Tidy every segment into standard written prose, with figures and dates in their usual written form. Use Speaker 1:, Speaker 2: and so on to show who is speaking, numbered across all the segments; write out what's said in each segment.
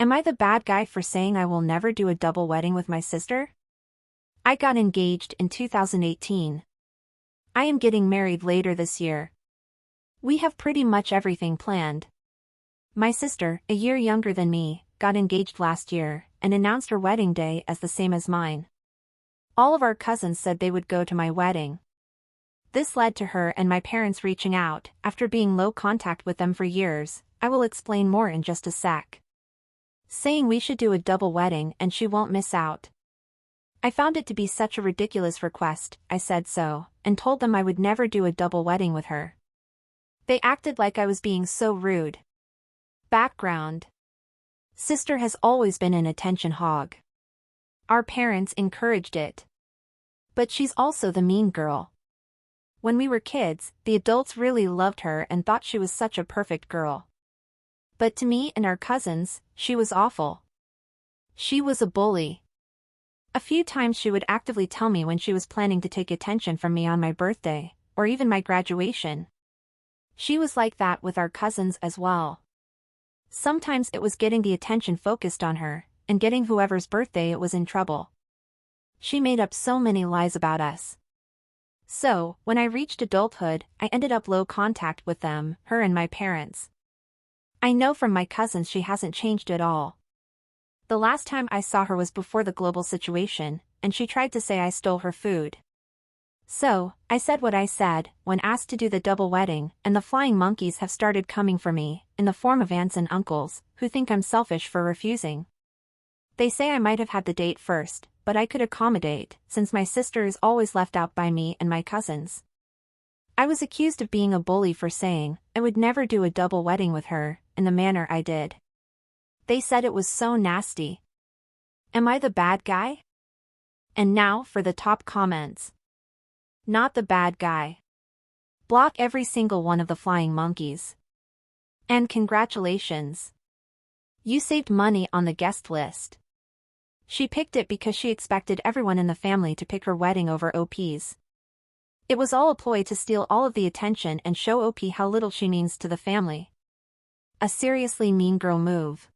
Speaker 1: Am I the bad guy for saying I will never do a double wedding with my sister? I got engaged in 2018. I am getting married later this year. We have pretty much everything planned. My sister, a year younger than me, got engaged last year and announced her wedding day as the same as mine. All of our cousins said they would go to my wedding. This led to her and my parents reaching out after being low contact with them for years. I will explain more in just a sec. Saying we should do a double wedding and she won't miss out. I found it to be such a ridiculous request. I said so, and told them I would never do a double wedding with her. They acted like I was being so rude. Background. Sister has always been an attention hog. Our parents encouraged it. But she's also the mean girl. When we were kids, the adults really loved her and thought she was such a perfect girl. But to me and our cousins, she was awful. She was a bully. A few times she would actively tell me when she was planning to take attention from me on my birthday, or even my graduation. She was like that with our cousins as well. Sometimes it was getting the attention focused on her, and getting whoever's birthday it was in trouble. She made up so many lies about us. So, when I reached adulthood, I ended up low contact with them, her and my parents. I know from my cousins she hasn't changed at all. The last time I saw her was before the global situation, and she tried to say I stole her food. So, I said what I said when asked to do the double wedding, and the flying monkeys have started coming for me, in the form of aunts and uncles, who think I'm selfish for refusing. They say I might have had the date first, but I could accommodate, since my sister is always left out by me and my cousins. I was accused of being a bully for saying I would never do a double wedding with her, in the manner I did. They said it was so nasty. Am I the bad guy? And now for the top comments. Not the bad guy. Block every single one of the flying monkeys. And congratulations. You saved money on the guest list. She picked it because she expected everyone in the family to pick her wedding over OP's. It was all a ploy to steal all of the attention and show OP how little she means to the family. A seriously mean girl move.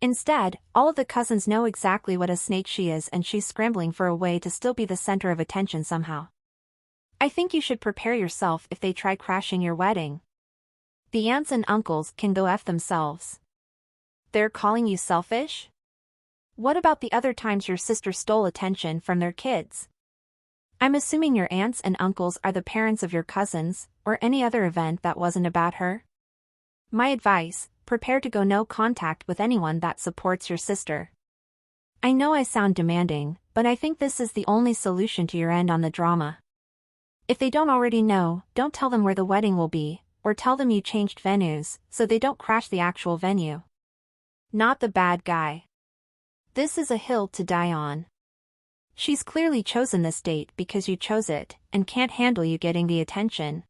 Speaker 1: Instead, all of the cousins know exactly what a snake she is and she's scrambling for a way to still be the center of attention somehow. I think you should prepare yourself if they try crashing your wedding. The aunts and uncles can go F themselves. They're calling you selfish? What about the other times your sister stole attention from their kids? I'm assuming your aunts and uncles are the parents of your cousins, or any other event that wasn't about her? My advice, prepare to go no contact with anyone that supports your sister. I know I sound demanding, but I think this is the only solution to your end on the drama. If they don't already know, don't tell them where the wedding will be, or tell them you changed venues, so they don't crash the actual venue. Not the bad guy. This is a hill to die on. She's clearly chosen this date because you chose it, and can't handle you getting the attention.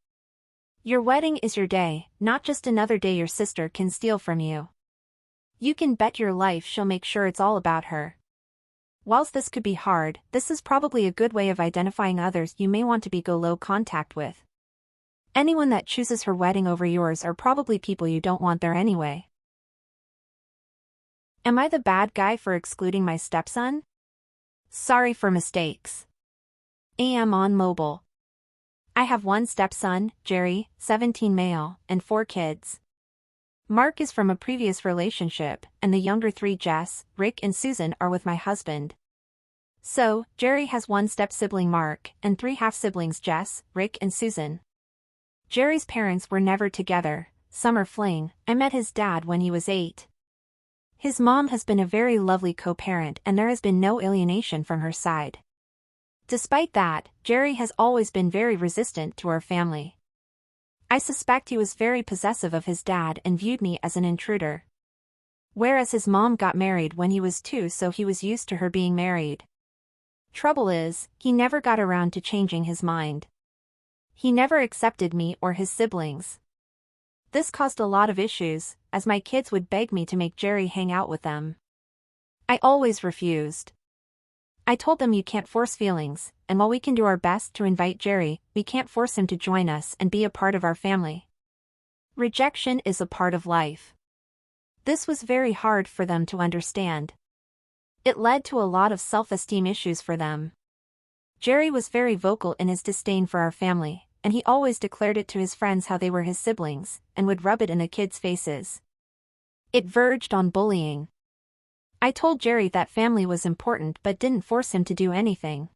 Speaker 1: Your wedding is your day, not just another day your sister can steal from you. You can bet your life she'll make sure it's all about her. Whilst this could be hard, this is probably a good way of identifying others you may want to be go low contact with. Anyone that chooses her wedding over yours are probably people you don't want there anyway. Am I the bad guy for excluding my stepson? Sorry for mistakes. AM on mobile. I have one stepson, Jerry, 17 male, and 4 kids. Mark is from a previous relationship, and the younger 3 Jess, Rick and Susan are with my husband. So, Jerry has one step-sibling Mark, and 3 half-siblings Jess, Rick and Susan. Jerry's parents were never together, summer fling. I met his dad when he was 8. His mom has been a very lovely co-parent and there has been no alienation from her side. Despite that, Jerry has always been very resistant to our family. I suspect he was very possessive of his dad and viewed me as an intruder. Whereas his mom got married when he was 2, so he was used to her being married. Trouble is, he never got around to changing his mind. He never accepted me or his siblings. This caused a lot of issues, as my kids would beg me to make Jerry hang out with them. I always refused. I told them you can't force feelings, and while we can do our best to invite Jerry, we can't force him to join us and be a part of our family. Rejection is a part of life. This was very hard for them to understand. It led to a lot of self-esteem issues for them. Jerry was very vocal in his disdain for our family, and he always declared it to his friends how they were his siblings, and would rub it in the kids' faces. It verged on bullying. I told Jerry that family was important but didn't force him to do anything.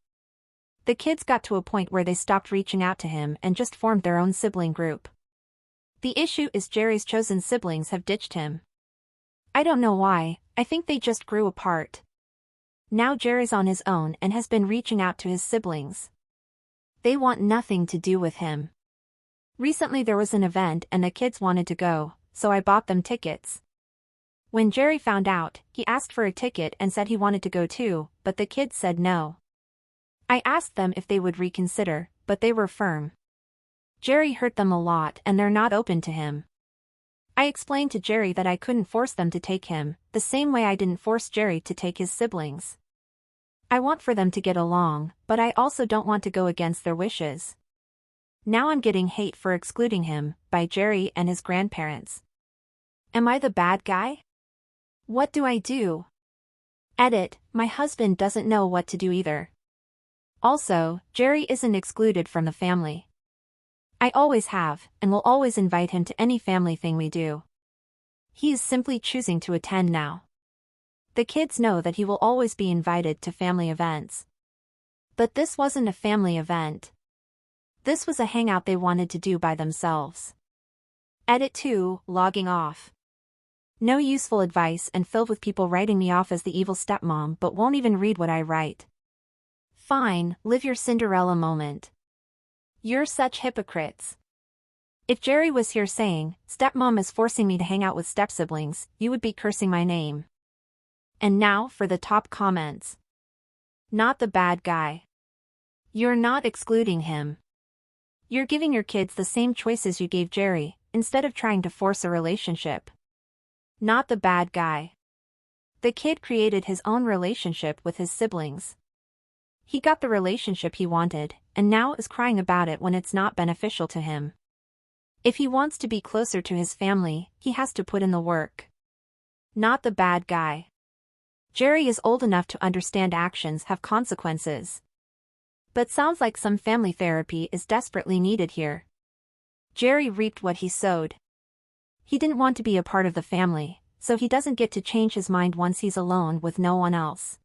Speaker 1: The kids got to a point where they stopped reaching out to him and just formed their own sibling group. The issue is Jerry's chosen siblings have ditched him. I don't know why, I think they just grew apart. Now Jerry's on his own and has been reaching out to his siblings. They want nothing to do with him. Recently there was an event and the kids wanted to go, so I bought them tickets. When Jerry found out, he asked for a ticket and said he wanted to go too, but the kids said no. I asked them if they would reconsider, but they were firm. Jerry hurt them a lot and they're not open to him. I explained to Jerry that I couldn't force them to take him, the same way I didn't force Jerry to take his siblings. I want for them to get along, but I also don't want to go against their wishes. Now I'm getting hate for excluding him, by Jerry and his grandparents. Am I the bad guy? What do I do? Edit, my husband doesn't know what to do either. Also, Jerry isn't excluded from the family. I always have, and will always invite him to any family thing we do. He is simply choosing to attend now. The kids know that he will always be invited to family events. But this wasn't a family event. This was a hangout they wanted to do by themselves. Edit 2, logging off. No useful advice and filled with people writing me off as the evil stepmom but won't even read what I write. Fine, live your Cinderella moment. You're such hypocrites. If Jerry was here saying, "Stepmom is forcing me to hang out with stepsiblings," you would be cursing my name. And now for the top comments. Not the bad guy. You're not excluding him. You're giving your kids the same choices you gave Jerry, instead of trying to force a relationship. Not the bad guy. The kid created his own relationship with his siblings. He got the relationship he wanted, and now is crying about it when it's not beneficial to him. If he wants to be closer to his family, he has to put in the work. Not the bad guy. Jerry is old enough to understand actions have consequences. But sounds like some family therapy is desperately needed here. Jerry reaped what he sowed. He didn't want to be a part of the family, so he doesn't get to change his mind once he's alone with no one else.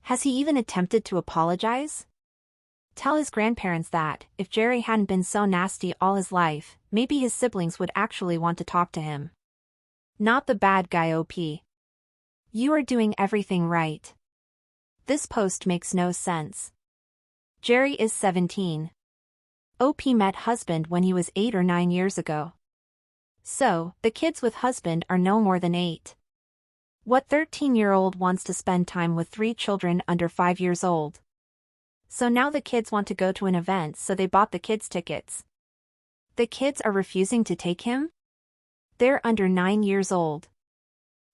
Speaker 1: Has he even attempted to apologize? Tell his grandparents that, if Jerry hadn't been so nasty all his life, maybe his siblings would actually want to talk to him. Not the bad guy OP. You are doing everything right. This post makes no sense. Jerry is 17. OP met husband when he was 8 or 9 years ago. So, the kids with husband are no more than 8. What 13-year-old wants to spend time with 3 children under 5 years old? So now the kids want to go to an event, so they bought the kids tickets. The kids are refusing to take him? They're under 9 years old.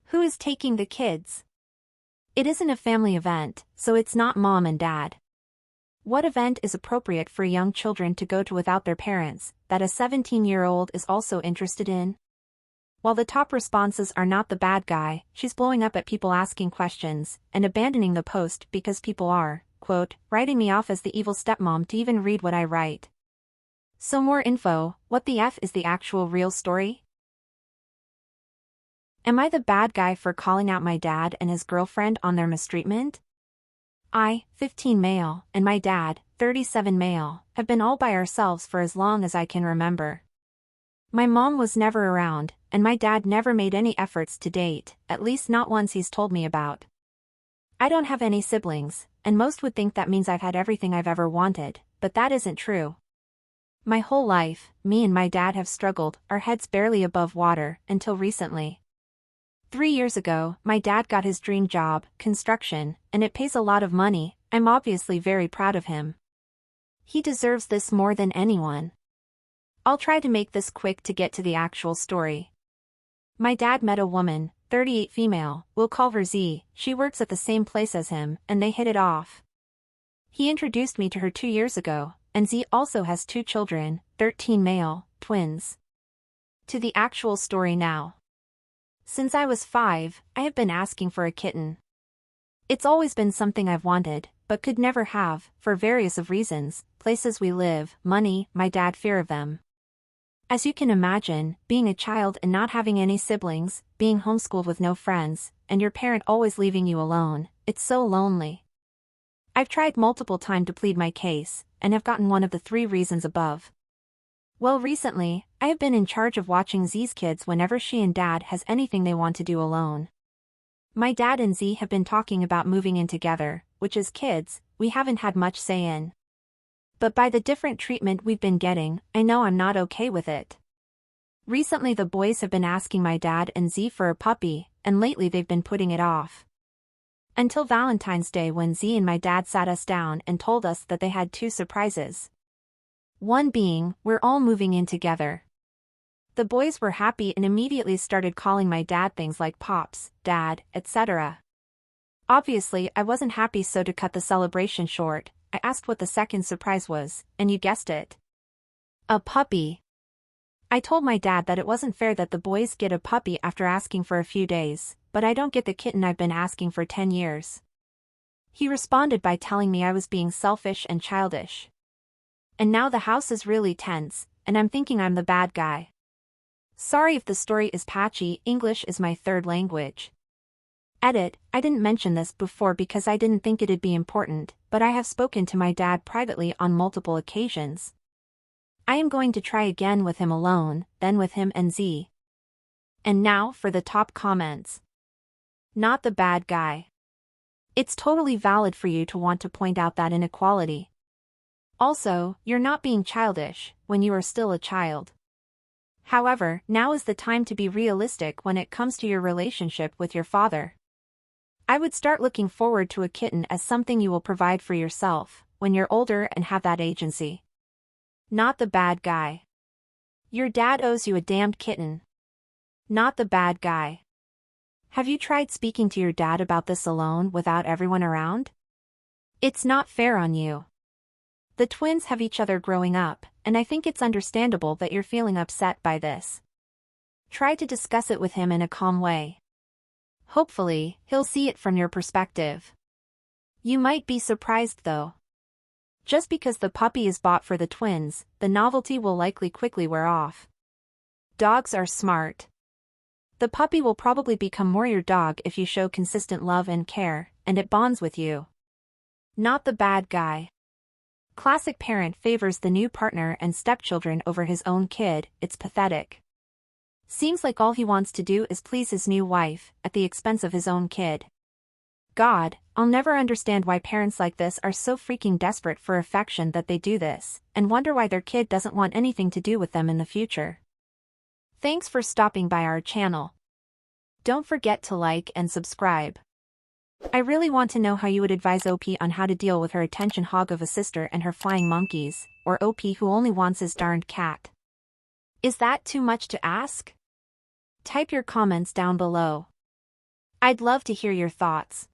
Speaker 1: Who is taking the kids? It isn't a family event, so it's not mom and dad. What event is appropriate for young children to go to without their parents, that a 17-year-old is also interested in? While the top responses are not the bad guy, she's blowing up at people asking questions, and abandoning the post because people are, quote, writing me off as the evil stepmom to even read what I write. So more info, what the F is the actual real story? Am I the bad guy for calling out my dad and his girlfriend on their mistreatment? I, 15 male, and my dad, 37 male, have been all by ourselves for as long as I can remember. My mom was never around, and my dad never made any efforts to date, at least not ones he's told me about. I don't have any siblings, and most would think that means I've had everything I've ever wanted, but that isn't true. My whole life, me and my dad have struggled, our heads barely above water, until recently. 3 years ago, my dad got his dream job, construction, and it pays a lot of money. I'm obviously very proud of him. He deserves this more than anyone. I'll try to make this quick to get to the actual story. My dad met a woman, 38 female, we'll call her Z, she works at the same place as him, and they hit it off. He introduced me to her 2 years ago, and Z also has 2 children, 13 male, twins. To the actual story now. Since I was 5, I have been asking for a kitten. It's always been something I've wanted, but could never have, for various of reasons, places we live, money, my dad fear of them. As you can imagine, being a child and not having any siblings, being homeschooled with no friends, and your parent always leaving you alone, it's so lonely. I've tried multiple times to plead my case, and have gotten one of the 3 reasons above. Well, recently, I have been in charge of watching Z's kids whenever she and Dad has anything they want to do alone. My dad and Z have been talking about moving in together, which as kids, we haven't had much say in. But by the different treatment we've been getting, I know I'm not okay with it. Recently the boys have been asking my dad and Z for a puppy, and lately they've been putting it off. Until Valentine's Day when Z and my dad sat us down and told us that they had 2 surprises. One being, we're all moving in together. The boys were happy and immediately started calling my dad things like Pops, Dad, etc. Obviously I wasn't happy, so to cut the celebration short, I asked what the second surprise was, and you guessed it. A puppy. I told my dad that it wasn't fair that the boys get a puppy after asking for a few days, but I don't get the kitten I've been asking for 10 years. He responded by telling me I was being selfish and childish. And now the house is really tense, and I'm thinking I'm the bad guy. Sorry if the story is patchy, English is my 3rd language. Edit, I didn't mention this before because I didn't think it'd be important, but I have spoken to my dad privately on multiple occasions. I am going to try again with him alone, then with him and Z. And now for the top comments. Not the bad guy. It's totally valid for you to want to point out that inequality. Also, you're not being childish when you are still a child. However, now is the time to be realistic when it comes to your relationship with your father. I would start looking forward to a kitten as something you will provide for yourself when you're older and have that agency. Not the bad guy. Your dad owes you a damned kitten. Not the bad guy. Have you tried speaking to your dad about this alone without everyone around? It's not fair on you. The twins have each other growing up, and I think it's understandable that you're feeling upset by this. Try to discuss it with him in a calm way. Hopefully, he'll see it from your perspective. You might be surprised though. Just because the puppy is bought for the twins, the novelty will likely quickly wear off. Dogs are smart. The puppy will probably become more your dog if you show consistent love and care, and it bonds with you. Not the bad guy. Classic parent favors the new partner and stepchildren over his own kid, it's pathetic. Seems like all he wants to do is please his new wife, at the expense of his own kid. God, I'll never understand why parents like this are so freaking desperate for affection that they do this, and wonder why their kid doesn't want anything to do with them in the future. Thanks for stopping by our channel. Don't forget to like and subscribe. I really want to know how you would advise OP on how to deal with her attention hog of a sister and her flying monkeys, or OP who only wants his darned cat. Is that too much to ask? Type your comments down below. I'd love to hear your thoughts.